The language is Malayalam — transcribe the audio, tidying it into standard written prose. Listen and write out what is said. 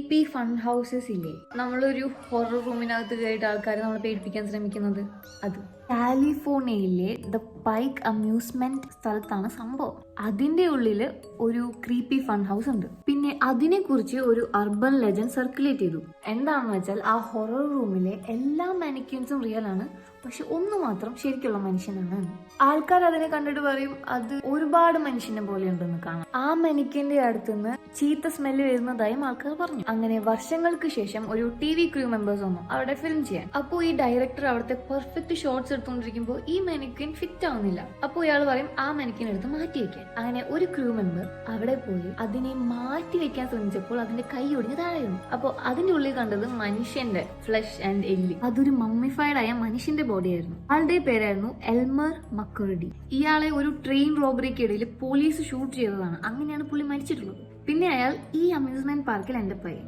ക്രീപ്പി ഫൺ ഹൗസസ് ഇല്ലേ, നമ്മളൊരു ഹൊറർ റൂമിനകത്ത് കയറിയിട്ട് ആൾക്കാരെ നമ്മളെ പേടിപ്പിക്കാൻ ശ്രമിക്കുന്നത്. അത് കാലിഫോർണിയയിലെ ദ പൈക്ക് അമ്യൂസ്മെന്റ് സ്ഥലത്താണ് സംഭവം. അതിന്റെ ഉള്ളില് ഒരു ക്രീപ്പി ഫൺ ഹൗസ് ഉണ്ട്. പിന്നെ അതിനെ കുറിച്ച് ഒരു അർബൻ ലെജൻഡ് സർക്കുലേറ്റ് ചെയ്തു. എന്താണെന്ന് വെച്ചാൽ ആ ഹൊറർ റൂമിലെ എല്ലാ മാനിക്യൂൻസും റിയൽ ആണ്, പക്ഷെ ഒന്ന് മാത്രം ശരിക്കുള്ള മനുഷ്യനാണ്. ആൾക്കാർ അതിനെ കണ്ടിട്ട് പറയും അത് ഒരുപാട് മനുഷ്യനെ പോലെ ഉണ്ടെന്ന് കാണാം. ആ മാനിക്യൂന്റെ അടുത്തുനിന്ന് ചീത്ത സ്മെല്ല് വരുന്നതായും ആൾക്കാർ പറഞ്ഞു. അങ്ങനെ വർഷങ്ങൾക്ക് ശേഷം ഒരു TV ക്രൂ മെമ്പേഴ്സ് വന്നു അവിടെ ഫിലിം ചെയ്യാൻ. അപ്പോൾ ഈ ഡയറക്ടർ അവിടുത്തെ പെർഫെക്റ്റ് ഷോട്ട്സ് എടുത്തുകൊണ്ടിരിക്കുമ്പോൾ ഈ മാനിക്യൂൻ ഫിറ്റ് ആവുന്നില്ല. അപ്പോൾ ഇയാൾ പറയും ആ മാനിക്യൂൻ എടുത്ത് മാറ്റി വെക്കാൻ. അങ്ങനെ ഒരു ക്രൂ മെമ്പർ അവിടെ പോയി അതിനെ മാറ്റി വെക്കാൻ ശ്രമിച്ചപ്പോൾ അതിന്റെ കൈ ഒടിഞ്ഞ് താഴെ വീണു. അപ്പോൾ അതിന്റെ ഉള്ളിൽ കണ്ടത് മനുഷ്യന്റെ ഫ്ലഷ് ആൻഡ് എല്ലി. അതൊരു മമ്മിഫൈഡ് ആയ മനുഷ്യന്റെ ബോഡി ആയിരുന്നു. ആളുടെ പേരായിരുന്നു എൽമർ മക്കർഡി. ഇയാളെ ഒരു ട്രെയിൻ റോബറിക്കിടയിൽ പോലീസ് ഷൂട്ട് ചെയ്തതാണ്. അങ്ങനെയാണ് പുള്ളി മരിച്ചിട്ടുള്ളത്. പിന്നെ അയാൾ ഈ അമ്യൂസ്മെന്റ് പാർക്കിൽ എൻഡപ്പ് ആയി.